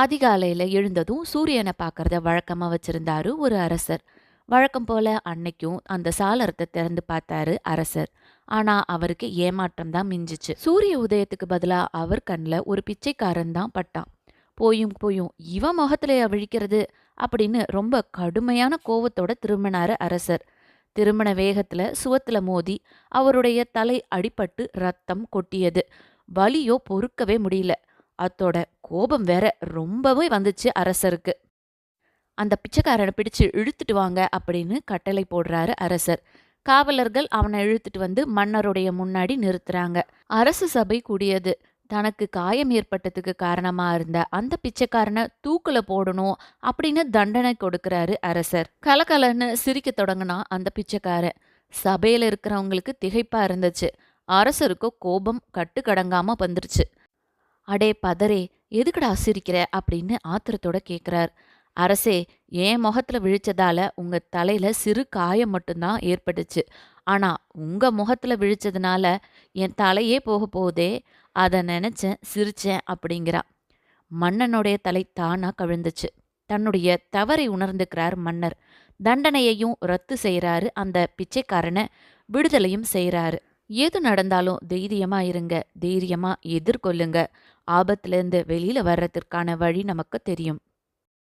அதிகாலையில எழுந்ததும் சூரியனை பார்க்கறத வழக்கமா வச்சிருந்தாரு ஒரு அரசர். வழக்கம் போல அன்னைக்கும் அந்த சாளரத்தை திறந்து பார்த்தாரு அரசர். ஆனா அவருக்கு ஏமாற்றம் தான் மிஞ்சிச்சு. சூரிய உதயத்துக்கு பதிலா அவர் கண்ல ஒரு பிச்சைக்காரன் தான் பட்டான். போயும் போயும் இவன் முகத்திலேயே விழிக்கிறது அப்படின்னு ரொம்ப கடுமையான கோவத்தோட திரும்பினாரு அரசர். திருமண வேகத்துல சுவத்துல மோதி அவருடைய தலை அடிபட்டு ரத்தம் கொட்டியது. வலியோ பொறுக்கவே முடியல. அத்தோட கோபம் வேற ரொம்பவே வந்துச்சு அரசருக்கு. அந்த பிச்சைக்காரனை பிடிச்சு இழுத்துட்டு வாங்க அப்படின்னு கட்டளை போடுறாரு அரசர். காவலர்கள் அவனை இழுத்துட்டு வந்து மன்னருடைய முன்னாடி நிறுத்துறாங்க. அரசு சபை கூடியது. தனக்கு காயம் ஏற்பட்டதுக்கு காரணமா இருந்த அந்த பிச்சைக்காரனை தூக்குல போடணும் அப்படின்னு தண்டனை கொடுக்கறாரு அரசர். கலகலன்னு சிரிக்க தொடங்கினா அந்த பிச்சைக்காரன். சபையில இருக்கிறவங்களுக்கு திகைப்பா இருந்துச்சு. அரசருக்கு கோபம் கட்டுக்கடங்காம வந்துருச்சு. அடே பதரே, எதுக்குடா சிரிக்கிற அப்படின்னு ஆத்திரத்தோட கேக்குறார். அரசே, என் முகத்துல விழிச்சதால உங்க தலையில சிறு காயம் மட்டும்தான் ஏற்பட்டுச்சு. ஆனா உங்க முகத்துல விழிச்சதுனால என் தலையே போக போதே, அத நினைச்சேன் சிரிச்சேன் அப்படிங்கிறா. மன்னனுடைய தலை தானா கவிழ்ந்துச்சு. தன்னுடைய தவறை உணர்ந்துக்கிறார் மன்னர். தண்டனையையும் ரத்து செய்யறாரு. அந்த பிச்சைக்காரனை விடுதலையும் செய்யறாரு. எது நடந்தாலும் தைரியமா இருங்க, தைரியமா எதிர்கொள்ளுங்க. ஆபத்துல இருந்து வெளியில வர்றதுக்கான வழி நமக்கு தெரியும்.